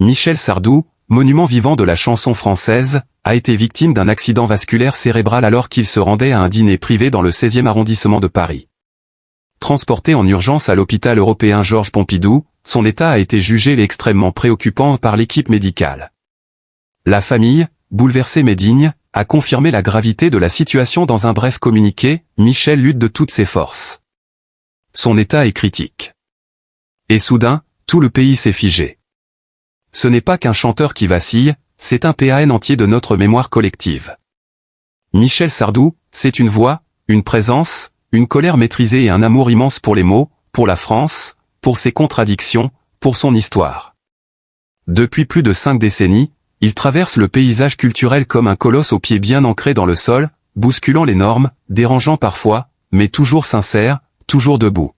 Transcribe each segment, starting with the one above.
Michel Sardou, monument vivant de la chanson française, a été victime d'un accident vasculaire cérébral alors qu'il se rendait à un dîner privé dans le 16e arrondissement de Paris. Transporté en urgence à l'hôpital européen Georges Pompidou, son état a été jugé extrêmement préoccupant par l'équipe médicale. La famille, bouleversée mais digne, a confirmé la gravité de la situation dans un bref communiqué. Michel lutte de toutes ses forces. Son état est critique. Et soudain, tout le pays s'est figé. Ce n'est pas qu'un chanteur qui vacille, c'est un PAN entier de notre mémoire collective. Michel Sardou, c'est une voix, une présence, une colère maîtrisée et un amour immense pour les mots, pour la France, pour ses contradictions, pour son histoire. Depuis plus de 5 décennies, il traverse le paysage culturel comme un colosse aux pieds bien ancrés dans le sol, bousculant les normes, dérangeant parfois, mais toujours sincère, toujours debout.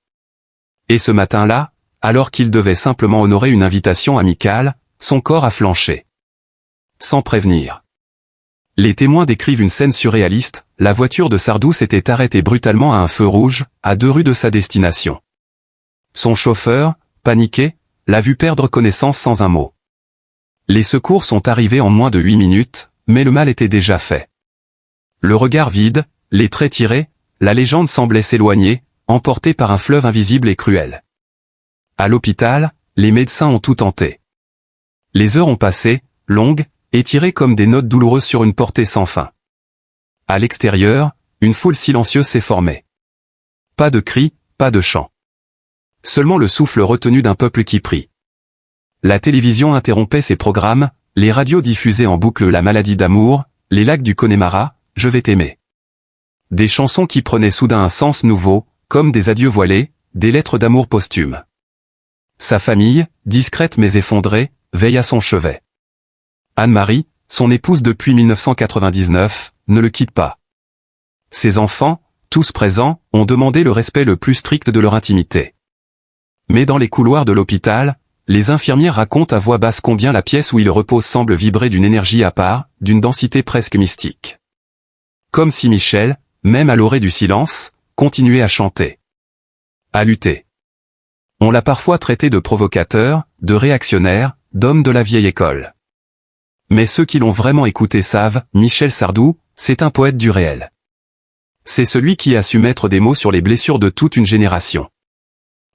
Et ce matin-là, alors qu'il devait simplement honorer une invitation amicale, son corps a flanché. Sans prévenir. Les témoins décrivent une scène surréaliste, la voiture de Sardou s'était arrêtée brutalement à un feu rouge, à 2 rues de sa destination. Son chauffeur, paniqué, l'a vu perdre connaissance sans un mot. Les secours sont arrivés en moins de 8 minutes, mais le mal était déjà fait. Le regard vide, les traits tirés, la légende semblait s'éloigner, emportée par un fleuve invisible et cruel. À l'hôpital, les médecins ont tout tenté. Les heures ont passé, longues, étirées comme des notes douloureuses sur une portée sans fin. À l'extérieur, une foule silencieuse s'est formée. Pas de cris, pas de chants. Seulement le souffle retenu d'un peuple qui prie. La télévision interrompait ses programmes, les radios diffusaient en boucle La maladie d'amour, Les lacs du Connemara, Je vais t'aimer. Des chansons qui prenaient soudain un sens nouveau, comme des adieux voilés, des lettres d'amour posthumes. Sa famille, discrète mais effondrée, veille à son chevet. Anne-Marie, son épouse depuis 1999, ne le quitte pas. Ses enfants, tous présents, ont demandé le respect le plus strict de leur intimité. Mais dans les couloirs de l'hôpital, les infirmières racontent à voix basse combien la pièce où il repose semble vibrer d'une énergie à part, d'une densité presque mystique. Comme si Michel, même à l'orée du silence, continuait à chanter. À lutter. On l'a parfois traité de provocateur, de réactionnaire, d'homme de la vieille école. Mais ceux qui l'ont vraiment écouté savent, Michel Sardou, c'est un poète du réel. C'est celui qui a su mettre des mots sur les blessures de toute une génération.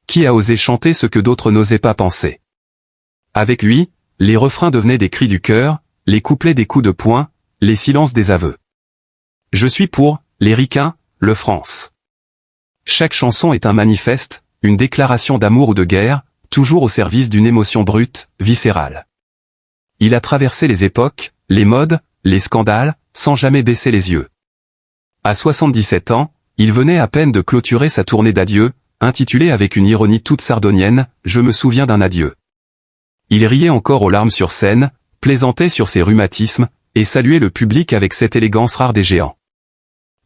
Qui a osé chanter ce que d'autres n'osaient pas penser. Avec lui, les refrains devenaient des cris du cœur, les couplets des coups de poing, les silences des aveux. Je suis pour, les ricains, le France. Chaque chanson est un manifeste, une déclaration d'amour ou de guerre, toujours au service d'une émotion brute, viscérale. Il a traversé les époques, les modes, les scandales, sans jamais baisser les yeux. À 77 ans, il venait à peine de clôturer sa tournée d'adieu, intitulée avec une ironie toute sardonienne, « Je me souviens d'un adieu ». Il riait encore aux larmes sur scène, plaisantait sur ses rhumatismes, et saluait le public avec cette élégance rare des géants.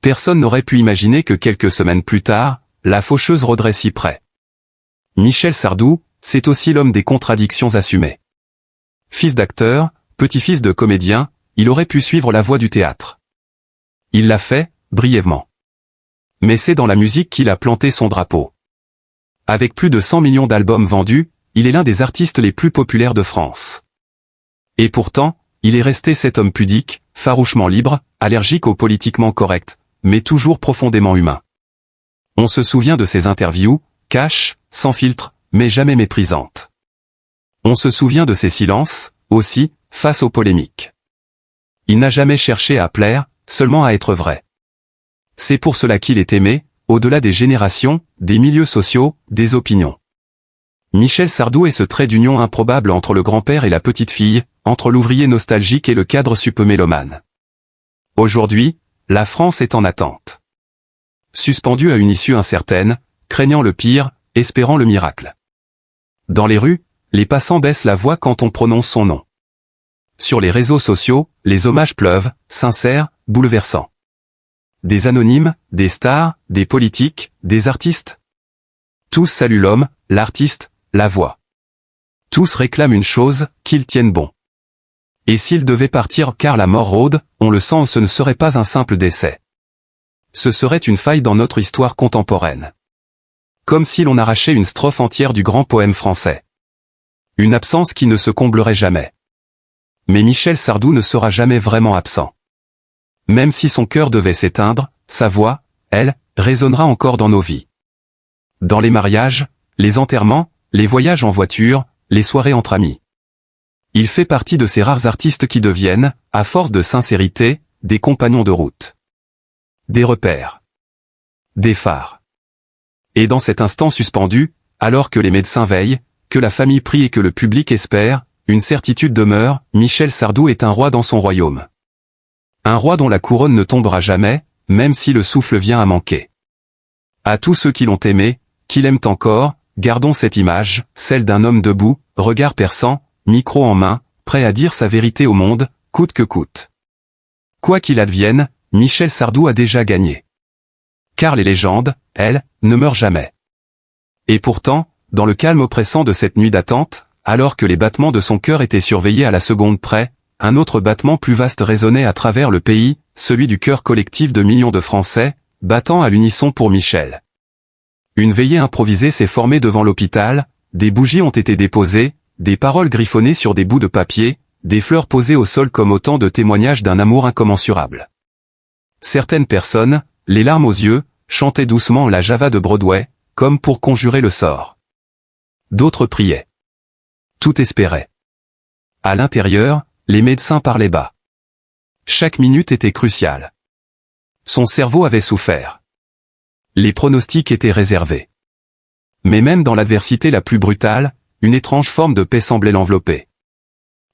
Personne n'aurait pu imaginer que quelques semaines plus tard, la faucheuse rôderait si près. Michel Sardou, c'est aussi l'homme des contradictions assumées. Fils d'acteur, petit-fils de comédien, il aurait pu suivre la voie du théâtre. Il l'a fait, brièvement. Mais c'est dans la musique qu'il a planté son drapeau. Avec plus de 100 millions d'albums vendus, il est l'un des artistes les plus populaires de France. Et pourtant, il est resté cet homme pudique, farouchement libre, allergique au politiquement correct, mais toujours profondément humain. On se souvient de ses interviews, cash, sans filtre, mais jamais méprisantes. On se souvient de ses silences, aussi, face aux polémiques. Il n'a jamais cherché à plaire, seulement à être vrai. C'est pour cela qu'il est aimé, au-delà des générations, des milieux sociaux, des opinions. Michel Sardou est ce trait d'union improbable entre le grand-père et la petite-fille, entre l'ouvrier nostalgique et le cadre supemélomane. Aujourd'hui, la France est en attente. Suspendue à une issue incertaine, craignant le pire, espérant le miracle. Dans les rues, les passants baissent la voix quand on prononce son nom. Sur les réseaux sociaux, les hommages pleuvent, sincères, bouleversants. Des anonymes, des stars, des politiques, des artistes. Tous saluent l'homme, l'artiste, la voix. Tous réclament une chose, qu'il tienne bon. Et s'il devait partir car la mort rôde, on le sent, ce ne serait pas un simple décès. Ce serait une faille dans notre histoire contemporaine. Comme si l'on arrachait une strophe entière du grand poème français. Une absence qui ne se comblerait jamais. Mais Michel Sardou ne sera jamais vraiment absent. Même si son cœur devait s'éteindre, sa voix, elle, résonnera encore dans nos vies. Dans les mariages, les enterrements, les voyages en voiture, les soirées entre amis. Il fait partie de ces rares artistes qui deviennent, à force de sincérité, des compagnons de route. Des repères. Des phares. Et dans cet instant suspendu, alors que les médecins veillent, que la famille prie et que le public espère, une certitude demeure, Michel Sardou est un roi dans son royaume. Un roi dont la couronne ne tombera jamais, même si le souffle vient à manquer. À tous ceux qui l'ont aimé, qui l'aiment encore, gardons cette image, celle d'un homme debout, regard perçant, micro en main, prêt à dire sa vérité au monde, coûte que coûte. Quoi qu'il advienne, Michel Sardou a déjà gagné. Car les légendes, elles, ne meurent jamais. Et pourtant, dans le calme oppressant de cette nuit d'attente, alors que les battements de son cœur étaient surveillés à la seconde près, un autre battement plus vaste résonnait à travers le pays, celui du cœur collectif de millions de Français, battant à l'unisson pour Michel. Une veillée improvisée s'est formée devant l'hôpital, des bougies ont été déposées, des paroles griffonnées sur des bouts de papier, des fleurs posées au sol comme autant de témoignages d'un amour incommensurable. Certaines personnes, les larmes aux yeux, chantaient doucement la Java de Broadway, comme pour conjurer le sort. D'autres priaient. Tout espérait. À l'intérieur, les médecins parlaient bas. Chaque minute était cruciale. Son cerveau avait souffert. Les pronostics étaient réservés. Mais même dans l'adversité la plus brutale, une étrange forme de paix semblait l'envelopper.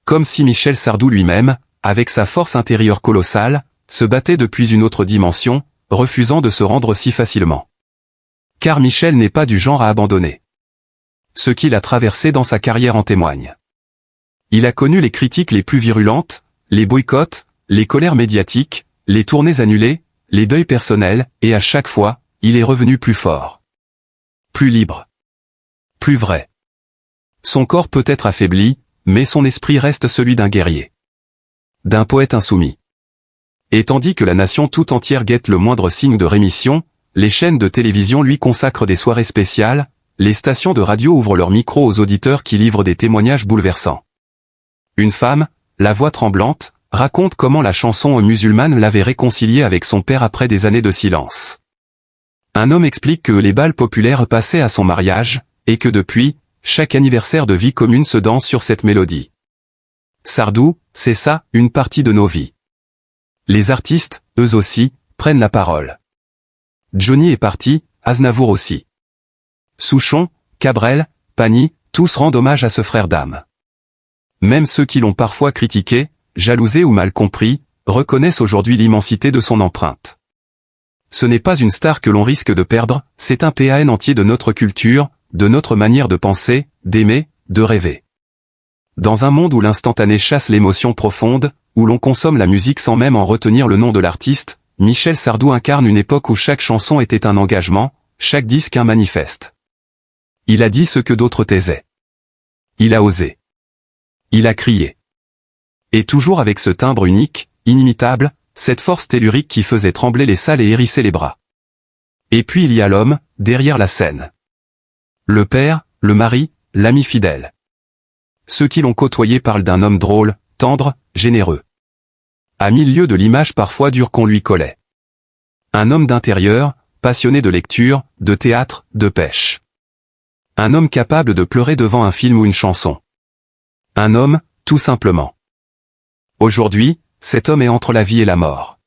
Comme si Michel Sardou lui-même, avec sa force intérieure colossale, se battait depuis une autre dimension, refusant de se rendre si facilement. Car Michel n'est pas du genre à abandonner. Ce qu'il a traversé dans sa carrière en témoigne. Il a connu les critiques les plus virulentes, les boycotts, les colères médiatiques, les tournées annulées, les deuils personnels, et à chaque fois, il est revenu plus fort. Plus libre. Plus vrai. Son corps peut être affaibli, mais son esprit reste celui d'un guerrier. D'un poète insoumis. Et tandis que la nation tout entière guette le moindre signe de rémission, les chaînes de télévision lui consacrent des soirées spéciales, les stations de radio ouvrent leurs micros aux auditeurs qui livrent des témoignages bouleversants. Une femme, la voix tremblante, raconte comment la chanson musulmane l'avait réconcilié avec son père après des années de silence. Un homme explique que les bals populaires passaient à son mariage, et que depuis, chaque anniversaire de vie commune se danse sur cette mélodie. Sardou, c'est ça, une partie de nos vies. Les artistes, eux aussi, prennent la parole. Johnny est parti, Aznavour aussi. Souchon, Cabrel, Pagny, tous rendent hommage à ce frère d'âme. Même ceux qui l'ont parfois critiqué, jalousé ou mal compris, reconnaissent aujourd'hui l'immensité de son empreinte. Ce n'est pas une star que l'on risque de perdre, c'est un PAN entier de notre culture, de notre manière de penser, d'aimer, de rêver. Dans un monde où l'instantané chasse l'émotion profonde, où l'on consomme la musique sans même en retenir le nom de l'artiste, Michel Sardou incarne une époque où chaque chanson était un engagement, chaque disque un manifeste. Il a dit ce que d'autres taisaient. Il a osé. Il a crié. Et toujours avec ce timbre unique, inimitable, cette force tellurique qui faisait trembler les salles et hérisser les bras. Et puis il y a l'homme, derrière la scène. Le père, le mari, l'ami fidèle. Ceux qui l'ont côtoyé parlent d'un homme drôle, tendre, généreux. À milieu de l'image parfois dure qu'on lui collait. Un homme d'intérieur, passionné de lecture, de théâtre, de pêche. Un homme capable de pleurer devant un film ou une chanson. Un homme, tout simplement. Aujourd'hui, cet homme est entre la vie et la mort.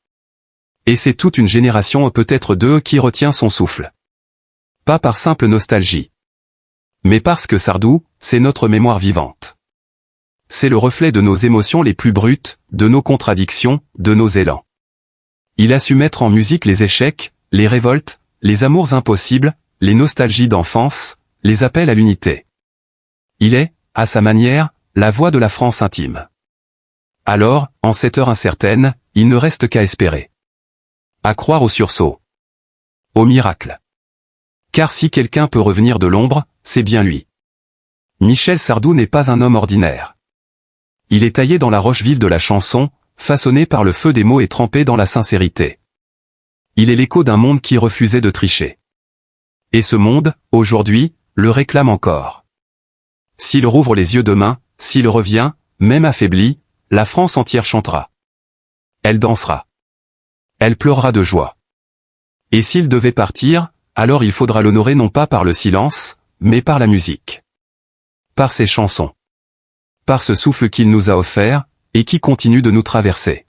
Et c'est toute une génération, peut-être deux, qui retient son souffle. Pas par simple nostalgie. Mais parce que Sardou, c'est notre mémoire vivante. C'est le reflet de nos émotions les plus brutes, de nos contradictions, de nos élans. Il a su mettre en musique les échecs, les révoltes, les amours impossibles, les nostalgies d'enfance, les appels à l'unité. Il est, à sa manière, la voix de la France intime. Alors, en cette heure incertaine, il ne reste qu'à espérer. À croire au sursaut. Au miracle. Car si quelqu'un peut revenir de l'ombre, c'est bien lui. Michel Sardou n'est pas un homme ordinaire. Il est taillé dans la roche vive de la chanson, façonné par le feu des mots et trempé dans la sincérité. Il est l'écho d'un monde qui refusait de tricher. Et ce monde, aujourd'hui, le réclame encore. S'il rouvre les yeux demain, s'il revient, même affaibli, la France entière chantera. Elle dansera. Elle pleurera de joie. Et s'il devait partir, alors il faudra l'honorer non pas par le silence, mais par la musique. Par ses chansons. Par ce souffle qu'il nous a offert, et qui continue de nous traverser.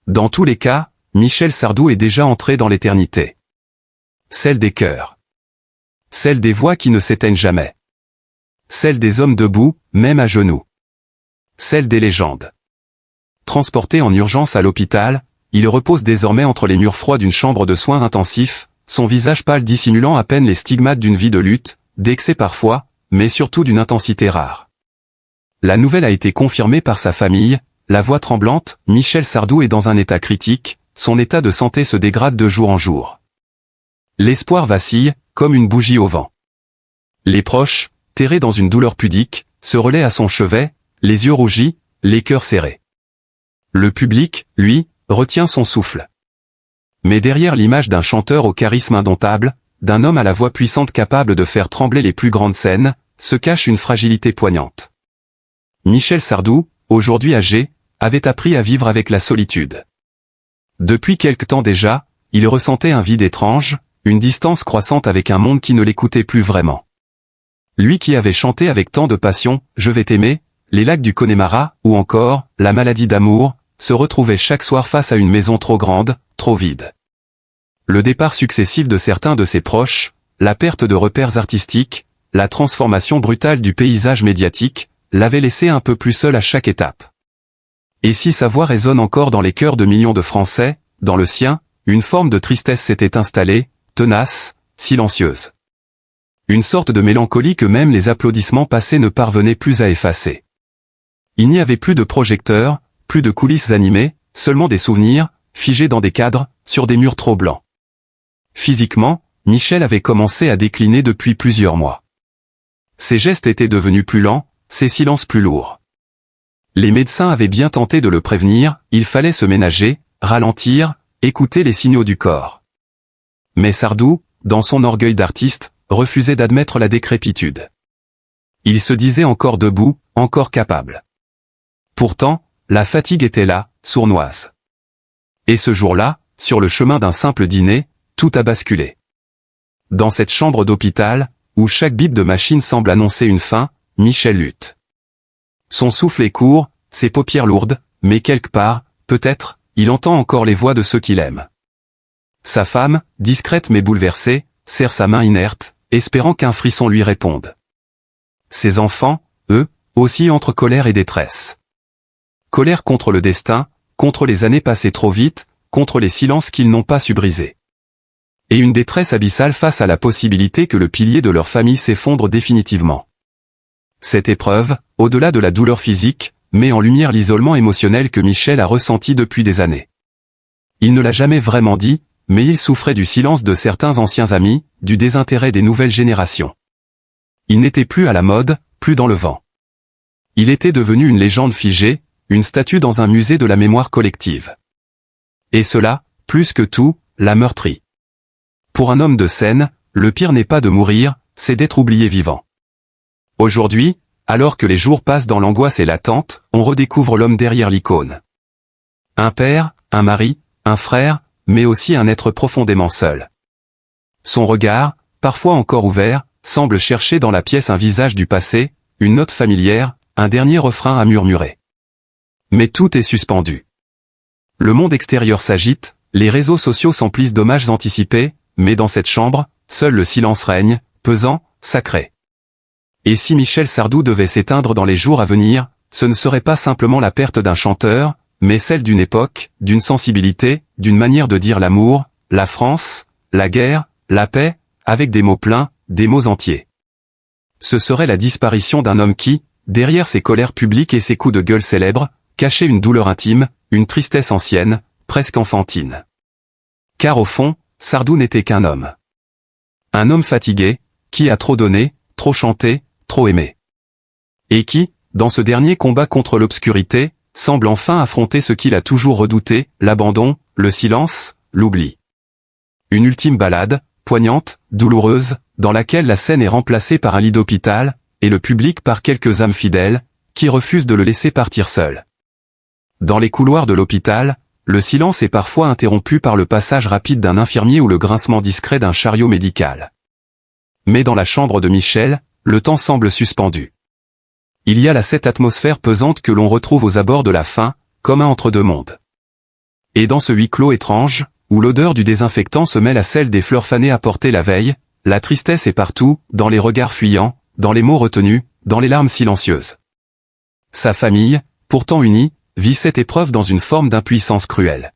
Dans tous les cas, Michel Sardou est déjà entré dans l'éternité. Celle des cœurs. Celle des voix qui ne s'éteignent jamais. Celle des hommes debout, même à genoux. Celle des légendes. Transporté en urgence à l'hôpital, il repose désormais entre les murs froids d'une chambre de soins intensifs, son visage pâle dissimulant à peine les stigmates d'une vie de lutte, d'excès parfois, mais surtout d'une intensité rare. La nouvelle a été confirmée par sa famille, la voix tremblante, Michel Sardou est dans un état critique, son état de santé se dégrade de jour en jour. L'espoir vacille, comme une bougie au vent. Les proches, terrés dans une douleur pudique, se relaient à son chevet, les yeux rougis, les cœurs serrés. Le public, lui, retient son souffle. Mais derrière l'image d'un chanteur au charisme indomptable, d'un homme à la voix puissante capable de faire trembler les plus grandes scènes, se cache une fragilité poignante. Michel Sardou, aujourd'hui âgé, avait appris à vivre avec la solitude. Depuis quelque temps déjà, il ressentait un vide étrange, une distance croissante avec un monde qui ne l'écoutait plus vraiment. Lui qui avait chanté avec tant de passion « Je vais t'aimer », les lacs du Connemara, ou encore « La maladie d'amour », se retrouvait chaque soir face à une maison trop grande, trop vide. Le départ successif de certains de ses proches, la perte de repères artistiques, la transformation brutale du paysage médiatique, l'avait laissé un peu plus seul à chaque étape. Et si sa voix résonne encore dans les cœurs de millions de Français, dans le sien, une forme de tristesse s'était installée, tenace, silencieuse. Une sorte de mélancolie que même les applaudissements passés ne parvenaient plus à effacer. Il n'y avait plus de projecteurs, plus de coulisses animées, seulement des souvenirs, figés dans des cadres, sur des murs trop blancs. Physiquement, Michel avait commencé à décliner depuis plusieurs mois. Ses gestes étaient devenus plus lents, ses silences plus lourds. Les médecins avaient bien tenté de le prévenir, il fallait se ménager, ralentir, écouter les signaux du corps. Mais Sardou, dans son orgueil d'artiste, refusait d'admettre la décrépitude. Il se disait encore debout, encore capable. Pourtant, la fatigue était là, sournoise. Et ce jour-là, sur le chemin d'un simple dîner, tout a basculé. Dans cette chambre d'hôpital, où chaque bip de machine semble annoncer une fin, Michel lutte. Son souffle est court, ses paupières lourdes, mais quelque part, peut-être, il entend encore les voix de ceux qu'il aime. Sa femme, discrète mais bouleversée, serre sa main inerte, espérant qu'un frisson lui réponde. Ses enfants, eux, aussi entre colère et détresse. Colère contre le destin, contre les années passées trop vite, contre les silences qu'ils n'ont pas su briser. Et une détresse abyssale face à la possibilité que le pilier de leur famille s'effondre définitivement. Cette épreuve, au-delà de la douleur physique, met en lumière l'isolement émotionnel que Michel a ressenti depuis des années. Il ne l'a jamais vraiment dit, mais il souffrait du silence de certains anciens amis, du désintérêt des nouvelles générations. Il n'était plus à la mode, plus dans le vent. Il était devenu une légende figée, une statue dans un musée de la mémoire collective. Et cela, plus que tout, l'a meurtri. Pour un homme de scène, le pire n'est pas de mourir, c'est d'être oublié vivant. Aujourd'hui, alors que les jours passent dans l'angoisse et l'attente, on redécouvre l'homme derrière l'icône. Un père, un mari, un frère, mais aussi un être profondément seul. Son regard, parfois encore ouvert, semble chercher dans la pièce un visage du passé, une note familière, un dernier refrain à murmurer. Mais tout est suspendu. Le monde extérieur s'agite, les réseaux sociaux s'emplissent d'hommages anticipés, mais dans cette chambre, seul le silence règne, pesant, sacré. Et si Michel Sardou devait s'éteindre dans les jours à venir, ce ne serait pas simplement la perte d'un chanteur, mais celle d'une époque, d'une sensibilité, d'une manière de dire l'amour, la France, la guerre, la paix, avec des mots pleins, des mots entiers. Ce serait la disparition d'un homme qui, derrière ses colères publiques et ses coups de gueule célèbres, cachait une douleur intime, une tristesse ancienne, presque enfantine. Car au fond, Sardou n'était qu'un homme. Un homme fatigué, qui a trop donné, trop chanté, trop aimé. Et qui, dans ce dernier combat contre l'obscurité, semble enfin affronter ce qu'il a toujours redouté, l'abandon, le silence, l'oubli. Une ultime balade, poignante, douloureuse, dans laquelle la scène est remplacée par un lit d'hôpital, et le public par quelques âmes fidèles, qui refusent de le laisser partir seul. Dans les couloirs de l'hôpital, le silence est parfois interrompu par le passage rapide d'un infirmier ou le grincement discret d'un chariot médical. Mais dans la chambre de Michel, le temps semble suspendu. Il y a là cette atmosphère pesante que l'on retrouve aux abords de la fin, comme un entre-deux mondes. Et dans ce huis clos étrange, où l'odeur du désinfectant se mêle à celle des fleurs fanées apportées la veille, la tristesse est partout, dans les regards fuyants, dans les mots retenus, dans les larmes silencieuses. Sa famille, pourtant unie, vit cette épreuve dans une forme d'impuissance cruelle.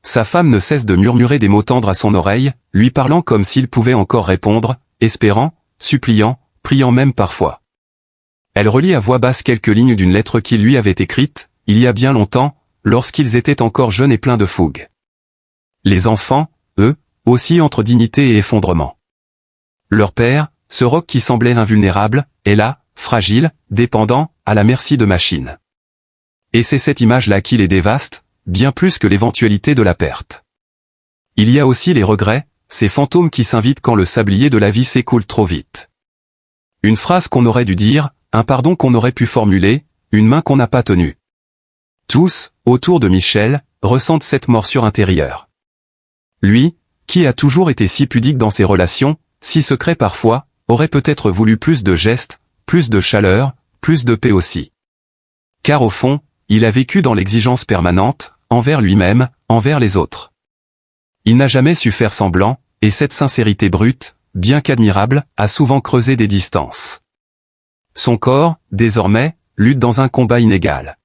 Sa femme ne cesse de murmurer des mots tendres à son oreille, lui parlant comme s'il pouvait encore répondre, espérant, suppliant, priant même parfois. Elle relit à voix basse quelques lignes d'une lettre qu'il lui avait écrite, il y a bien longtemps, lorsqu'ils étaient encore jeunes et pleins de fougue. Les enfants, eux, aussi entre dignité et effondrement. Leur père, ce roc qui semblait invulnérable, est là, fragile, dépendant, à la merci de machines. Et c'est cette image-là qui les dévaste, bien plus que l'éventualité de la perte. Il y a aussi les regrets, ces fantômes qui s'invitent quand le sablier de la vie s'écoule trop vite. Une phrase qu'on aurait dû dire, un pardon qu'on aurait pu formuler, une main qu'on n'a pas tenue. Tous, autour de Michel, ressentent cette morsure intérieure. Lui, qui a toujours été si pudique dans ses relations, si secret parfois, aurait peut-être voulu plus de gestes, plus de chaleur, plus de paix aussi. Car au fond, il a vécu dans l'exigence permanente, envers lui-même, envers les autres. Il n'a jamais su faire semblant, et cette sincérité brute, bien qu'admirable, a souvent creusé des distances. Son corps, désormais, lutte dans un combat inégal.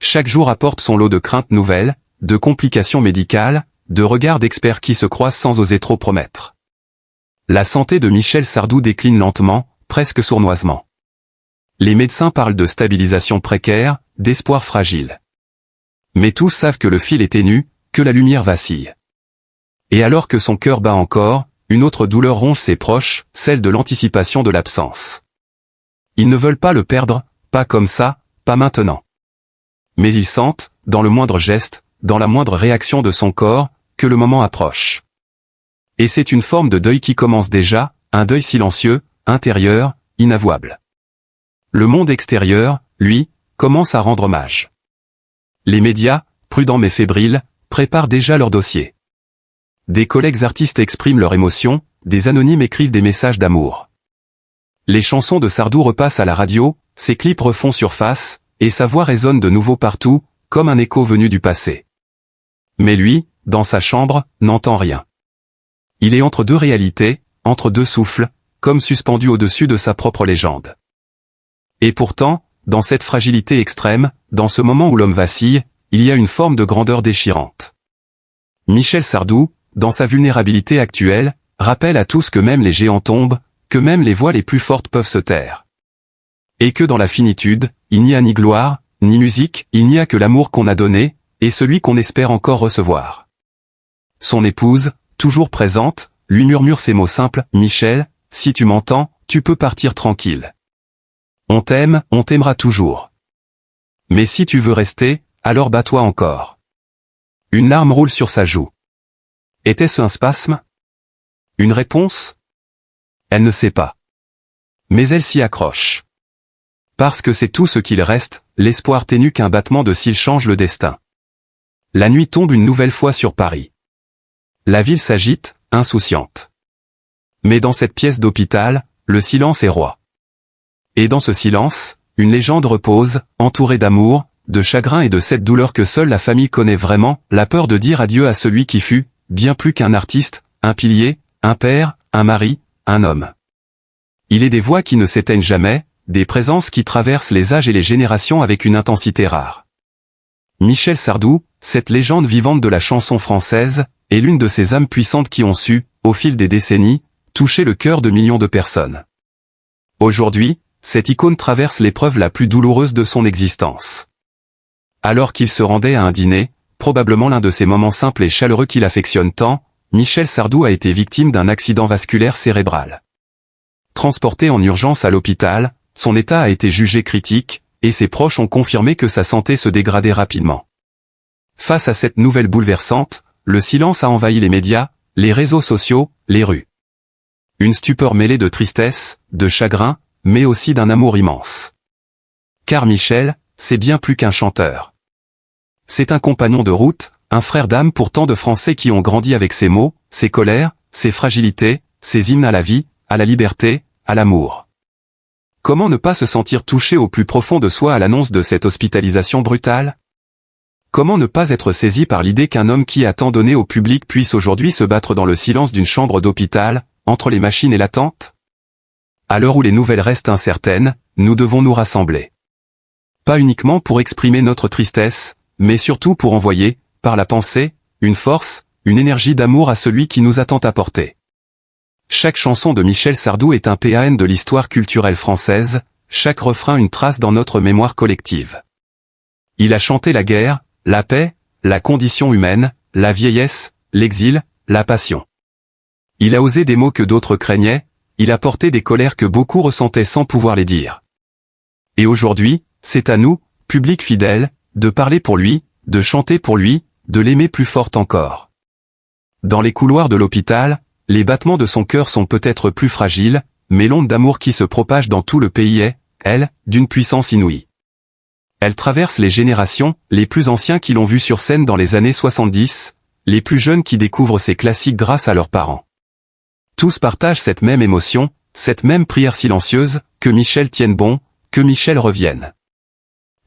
Chaque jour apporte son lot de craintes nouvelles, de complications médicales, de regards d'experts qui se croisent sans oser trop promettre. La santé de Michel Sardou décline lentement, presque sournoisement. Les médecins parlent de stabilisation précaire, d'espoir fragile. Mais tous savent que le fil est ténu, que la lumière vacille. Et alors que son cœur bat encore, une autre douleur ronge ses proches, celle de l'anticipation de l'absence. Ils ne veulent pas le perdre, pas comme ça, pas maintenant. Mais ils sentent, dans le moindre geste, dans la moindre réaction de son corps, que le moment approche. Et c'est une forme de deuil qui commence déjà, un deuil silencieux, intérieur, inavouable. Le monde extérieur, lui, commence à rendre hommage. Les médias, prudents mais fébriles, préparent déjà leur dossier. Des collègues artistes expriment leur émotion, des anonymes écrivent des messages d'amour. Les chansons de Sardou repassent à la radio, ses clips refont surface, et sa voix résonne de nouveau partout, comme un écho venu du passé. Mais lui, dans sa chambre, n'entend rien. Il est entre deux réalités, entre deux souffles, comme suspendu au-dessus de sa propre légende. Et pourtant, dans cette fragilité extrême, dans ce moment où l'homme vacille, il y a une forme de grandeur déchirante. Michel Sardou, dans sa vulnérabilité actuelle, rappelle à tous que même les géants tombent, que même les voix les plus fortes peuvent se taire. Et que dans la finitude, il n'y a ni gloire, ni musique, il n'y a que l'amour qu'on a donné, et celui qu'on espère encore recevoir. Son épouse, toujours présente, lui murmure ces mots simples, « Michel, si tu m'entends, tu peux partir tranquille. On t'aime, on t'aimera toujours. Mais si tu veux rester, alors bats-toi encore. » Une larme roule sur sa joue. Était-ce un spasme? Une réponse? Elle ne sait pas. Mais elle s'y accroche. Parce que c'est tout ce qu'il reste, l'espoir ténu qu'un battement de cils change le destin. La nuit tombe une nouvelle fois sur Paris. La ville s'agite, insouciante. Mais dans cette pièce d'hôpital, le silence est roi. Et dans ce silence, une légende repose, entourée d'amour, de chagrin et de cette douleur que seule la famille connaît vraiment, la peur de dire adieu à celui qui fut, bien plus qu'un artiste, un pilier, un père, un mari, un homme. Il est des voix qui ne s'éteignent jamais, des présences qui traversent les âges et les générations avec une intensité rare. Michel Sardou, cette légende vivante de la chanson française, est l'une de ces âmes puissantes qui ont su, au fil des décennies, toucher le cœur de millions de personnes. Aujourd'hui, cette icône traverse l'épreuve la plus douloureuse de son existence. Alors qu'il se rendait à un dîner, probablement l'un de ces moments simples et chaleureux qu'il affectionne tant, Michel Sardou a été victime d'un accident vasculaire cérébral. Transporté en urgence à l'hôpital, son état a été jugé critique, et ses proches ont confirmé que sa santé se dégradait rapidement. Face à cette nouvelle bouleversante, le silence a envahi les médias, les réseaux sociaux, les rues. Une stupeur mêlée de tristesse, de chagrin, mais aussi d'un amour immense. Car Michel, c'est bien plus qu'un chanteur. C'est un compagnon de route, un frère d'âme pour tant de Français qui ont grandi avec ses mots, ses colères, ses fragilités, ses hymnes à la vie, à la liberté, à l'amour. Comment ne pas se sentir touché au plus profond de soi à l'annonce de cette hospitalisation brutale? Comment ne pas être saisi par l'idée qu'un homme qui a tant donné au public puisse aujourd'hui se battre dans le silence d'une chambre d'hôpital, entre les machines et l'attente? À l'heure où les nouvelles restent incertaines, nous devons nous rassembler. Pas uniquement pour exprimer notre tristesse, mais surtout pour envoyer, par la pensée, une force, une énergie d'amour à celui qui nous a tant apporté. Chaque chanson de Michel Sardou est un PAN de l'histoire culturelle française, chaque refrain une trace dans notre mémoire collective. Il a chanté la guerre, la paix, la condition humaine, la vieillesse, l'exil, la passion. Il a osé des mots que d'autres craignaient, il a porté des colères que beaucoup ressentaient sans pouvoir les dire. Et aujourd'hui, c'est à nous, public fidèle, de parler pour lui, de chanter pour lui, de l'aimer plus fort encore. Dans les couloirs de l'hôpital, les battements de son cœur sont peut-être plus fragiles, mais l'onde d'amour qui se propage dans tout le pays est, elle, d'une puissance inouïe. Elle traverse les générations, les plus anciens qui l'ont vu sur scène dans les années 70, les plus jeunes qui découvrent ses classiques grâce à leurs parents. Tous partagent cette même émotion, cette même prière silencieuse, que Michel tienne bon, que Michel revienne.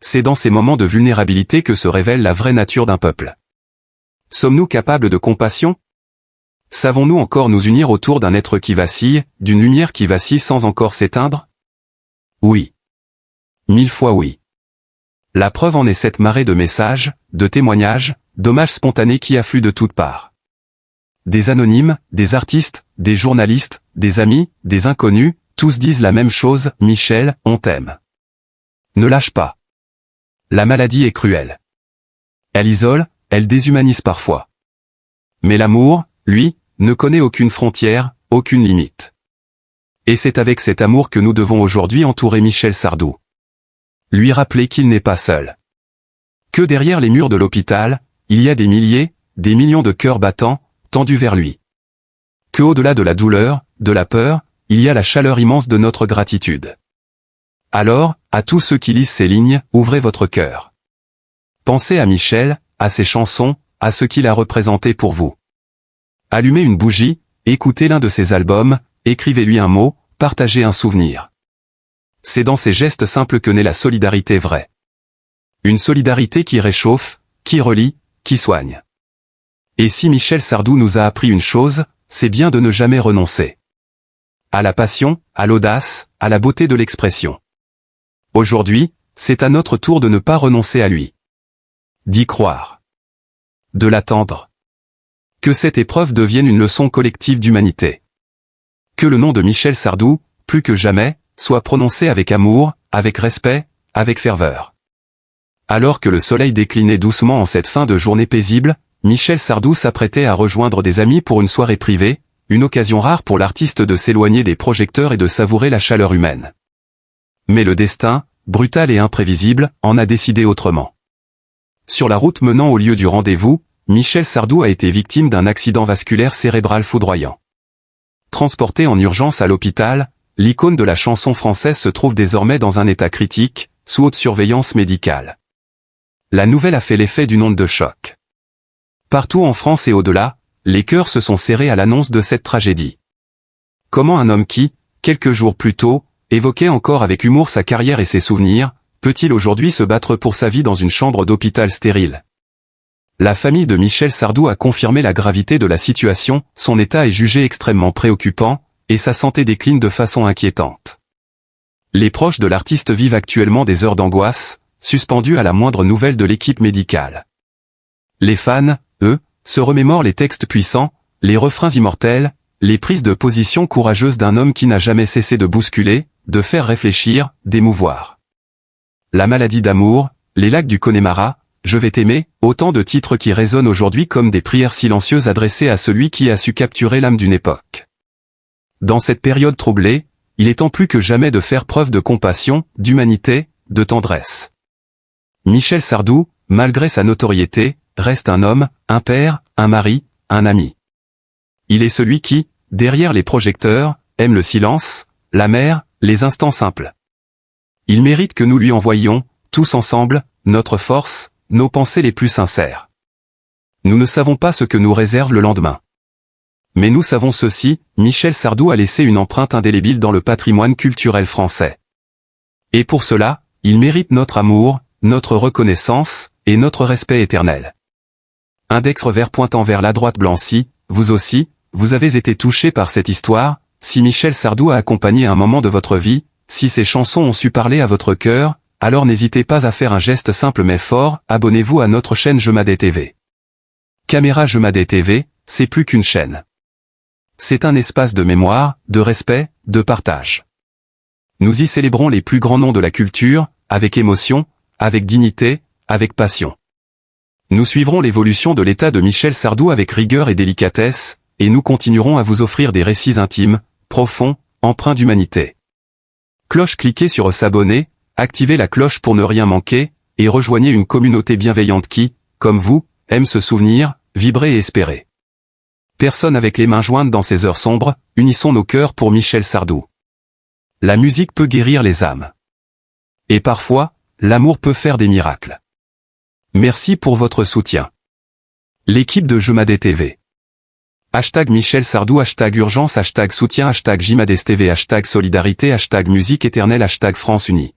C'est dans ces moments de vulnérabilité que se révèle la vraie nature d'un peuple. Sommes-nous capables de compassion? Savons-nous encore nous unir autour d'un être qui vacille, d'une lumière qui vacille sans encore s'éteindre? Oui. 1000 fois oui. La preuve en est cette marée de messages, de témoignages, d'hommages spontanés qui affluent de toutes parts. Des anonymes, des artistes, des journalistes, des amis, des inconnus, tous disent la même chose, Michel, on t'aime. Ne lâche pas. La maladie est cruelle. Elle isole, elle déshumanise parfois. Mais l'amour, lui, ne connaît aucune frontière, aucune limite. Et c'est avec cet amour que nous devons aujourd'hui entourer Michel Sardou. Lui rappeler qu'il n'est pas seul. Que derrière les murs de l'hôpital, il y a des milliers, des millions de cœurs battants, tendus vers lui. Que au-delà de la douleur, de la peur, il y a la chaleur immense de notre gratitude. Alors, à tous ceux qui lisent ces lignes, ouvrez votre cœur. Pensez à Michel, à ses chansons, à ce qu'il a représenté pour vous. Allumez une bougie, écoutez l'un de ses albums, écrivez-lui un mot, partagez un souvenir. C'est dans ces gestes simples que naît la solidarité vraie. Une solidarité qui réchauffe, qui relie, qui soigne. Et si Michel Sardou nous a appris une chose, c'est bien de ne jamais renoncer. À la passion, à l'audace, à la beauté de l'expression. Aujourd'hui, c'est à notre tour de ne pas renoncer à lui. D'y croire. De l'attendre. Que cette épreuve devienne une leçon collective d'humanité. Que le nom de Michel Sardou, plus que jamais, soit prononcé avec amour, avec respect, avec ferveur. Alors que le soleil déclinait doucement en cette fin de journée paisible, Michel Sardou s'apprêtait à rejoindre des amis pour une soirée privée, une occasion rare pour l'artiste de s'éloigner des projecteurs et de savourer la chaleur humaine. Mais le destin, brutal et imprévisible, en a décidé autrement. Sur la route menant au lieu du rendez-vous, Michel Sardou a été victime d'un accident vasculaire cérébral foudroyant. Transporté en urgence à l'hôpital, l'icône de la chanson française se trouve désormais dans un état critique, sous haute surveillance médicale. La nouvelle a fait l'effet d'une onde de choc. Partout en France et au-delà, les cœurs se sont serrés à l'annonce de cette tragédie. Comment un homme qui, quelques jours plus tôt, évoquait encore avec humour sa carrière et ses souvenirs, peut-il aujourd'hui se battre pour sa vie dans une chambre d'hôpital stérile? La famille de Michel Sardou a confirmé la gravité de la situation, son état est jugé extrêmement préoccupant, et sa santé décline de façon inquiétante. Les proches de l'artiste vivent actuellement des heures d'angoisse, suspendus à la moindre nouvelle de l'équipe médicale. Les fans, eux, se remémorent les textes puissants, les refrains immortels, les prises de position courageuses d'un homme qui n'a jamais cessé de bousculer, de faire réfléchir, d'émouvoir. La maladie d'amour, les lacs du Connemara, Je vais t'aimer, autant de titres qui résonnent aujourd'hui comme des prières silencieuses adressées à celui qui a su capturer l'âme d'une époque. Dans cette période troublée, il est temps plus que jamais de faire preuve de compassion, d'humanité, de tendresse. Michel Sardou, malgré sa notoriété, reste un homme, un père, un mari, un ami. Il est celui qui, derrière les projecteurs, aime le silence, la mer, les instants simples. Il mérite que nous lui envoyions, tous ensemble, notre force, nos pensées les plus sincères. Nous ne savons pas ce que nous réserve le lendemain. Mais nous savons ceci, Michel Sardou a laissé une empreinte indélébile dans le patrimoine culturel français. Et pour cela, il mérite notre amour, notre reconnaissance, et notre respect éternel. Index revers pointant vers la droite Blancy, vous aussi, vous avez été touché par cette histoire, si Michel Sardou a accompagné un moment de votre vie, si ses chansons ont su parler à votre cœur, alors n'hésitez pas à faire un geste simple mais fort, abonnez-vous à notre chaîne Jemadé TV. Caméra Jemadé TV, c'est plus qu'une chaîne. C'est un espace de mémoire, de respect, de partage. Nous y célébrons les plus grands noms de la culture, avec émotion, avec dignité, avec passion. Nous suivrons l'évolution de l'état de Michel Sardou avec rigueur et délicatesse, et nous continuerons à vous offrir des récits intimes, profonds, empreints d'humanité. Cloche, cliquez sur s'abonner, activez la cloche pour ne rien manquer, et rejoignez une communauté bienveillante qui, comme vous, aime se souvenir, vibrer et espérer. Personne avec les mains jointes dans ces heures sombres, unissons nos cœurs pour Michel Sardou. La musique peut guérir les âmes. Et parfois, l'amour peut faire des miracles. Merci pour votre soutien. L'équipe de Jemadé TV. Hashtag Michel Sardou, hashtag urgence, hashtag soutien, hashtag JMadesTV, hashtag solidarité, hashtag musique éternelle, hashtag France Unie.